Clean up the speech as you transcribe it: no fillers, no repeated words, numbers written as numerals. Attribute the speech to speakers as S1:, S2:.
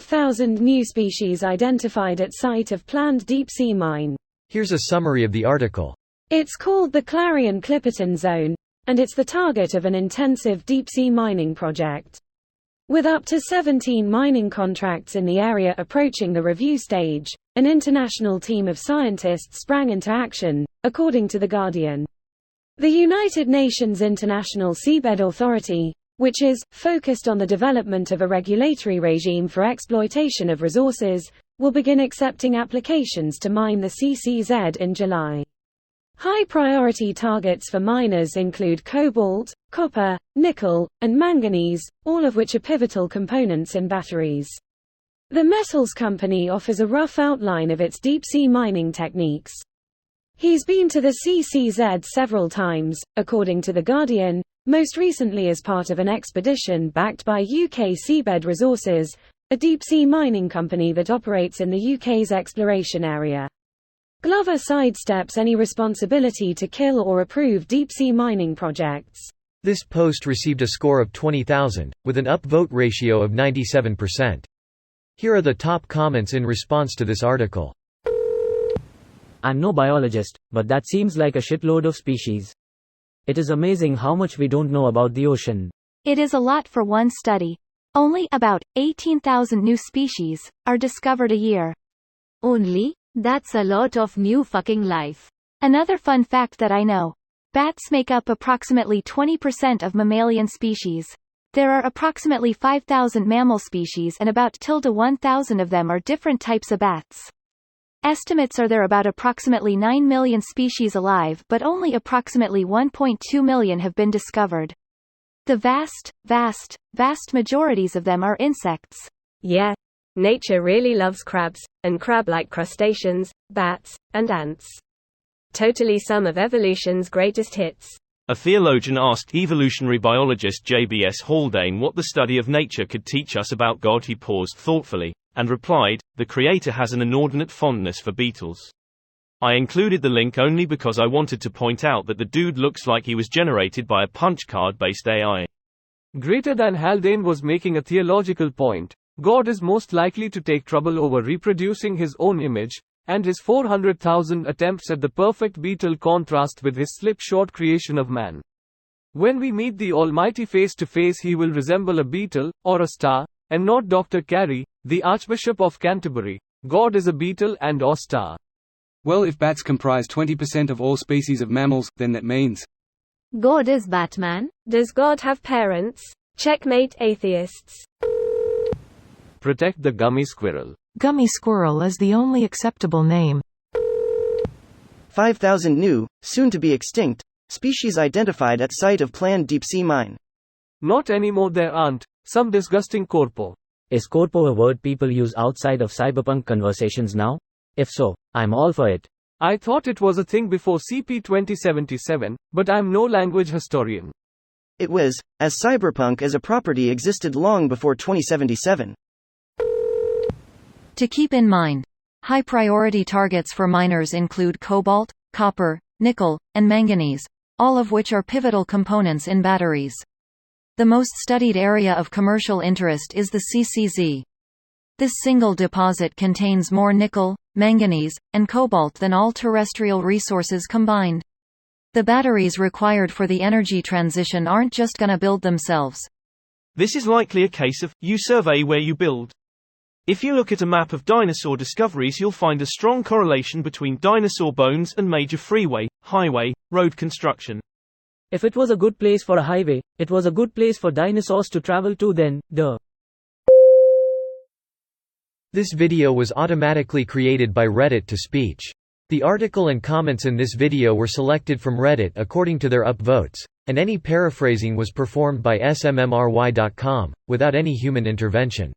S1: 5,000 new species identified at site of planned deep-sea mine.
S2: Here's a summary of the article.
S1: It's called the Clarion-Clipperton Zone, and it's the target of an intensive deep-sea mining project. With up to 17 mining contracts in the area approaching the review stage, an international team of scientists sprang into action, according to The Guardian. The United Nations International Seabed Authority, which is focused on the development of a regulatory regime for exploitation of resources, will begin accepting applications to mine the CCZ in July. High-priority targets for miners include cobalt, copper, nickel, and manganese, all of which are pivotal components in batteries. The metals company offers a rough outline of its deep-sea mining techniques. He's been to the CCZ several times, according to The Guardian, most recently as part of an expedition backed by UK Seabed Resources, a deep-sea mining company that operates in the UK's exploration area. Glover sidesteps any responsibility to kill or approve deep-sea mining projects.
S2: This post received a score of 20,000, with an upvote ratio of 97%. Here are the top comments in response to this article.
S3: I'm no biologist, but that seems like a shitload of species. It is amazing how much we don't know about the ocean.
S4: It is a lot for one study. Only about 18,000 new species are discovered a year.
S5: Only? That's a lot of new fucking life.
S4: Another fun fact that I know. Bats make up approximately 20% of mammalian species. There are approximately 5,000 mammal species and about 1,000 of them are different types of bats. Estimates are there about approximately 9 million species alive, but only approximately 1.2 million have been discovered. The vast majorities of them are insects.
S5: Yeah. Nature really loves crabs, and crab-like crustaceans, bats, and ants. Totally some of evolution's greatest hits.
S6: A theologian asked evolutionary biologist J.B.S. Haldane what the study of nature could teach us about God. He paused thoughtfully, and replied, "The Creator has an inordinate fondness for beetles." I included the link only because I wanted to point out that the dude looks like he was generated by a punch card-based AI.
S7: Greater than Haldane was making a theological point. God is most likely to take trouble over reproducing his own image, and his 400,000 attempts at the perfect beetle contrast with his slipshod creation of man. When we meet the Almighty face to face, he will resemble a beetle, or a star, and not Dr. Carey, the Archbishop of Canterbury. God is a beetle and/or star.
S8: Well, if bats comprise 20% of all species of mammals, then that means
S5: God is Batman? Does God have parents? Checkmate atheists.
S7: Protect the gummy squirrel.
S9: Gummy squirrel is the only acceptable name.
S10: 5,000 new, soon to be extinct, species identified at site of planned deep-sea mine.
S7: Not anymore, there aren't. Some disgusting corpo.
S3: Is corpo a word people use outside of cyberpunk conversations now? If so, I'm all for it.
S7: I thought it was a thing before CP 2077, but I'm no language historian.
S10: It was, as cyberpunk as a property existed long before 2077.
S9: To keep in mind, high-priority targets for miners include cobalt, copper, nickel, and manganese, all of which are pivotal components in batteries. The most studied area of commercial interest is the CCZ. This single deposit contains more nickel, manganese, and cobalt than all terrestrial resources combined. The batteries required for the energy transition aren't just gonna build themselves.
S6: This is likely a case of, you survey where you build. If you look at a map of dinosaur discoveries, you'll find a strong correlation between dinosaur bones and major freeway, highway, road construction.
S3: If it was a good place for a highway, it was a good place for dinosaurs to travel to then, duh.
S2: This video was automatically created by Reddit to speech. The article and comments in this video were selected from Reddit according to their upvotes, and any paraphrasing was performed by smmry.com, without any human intervention.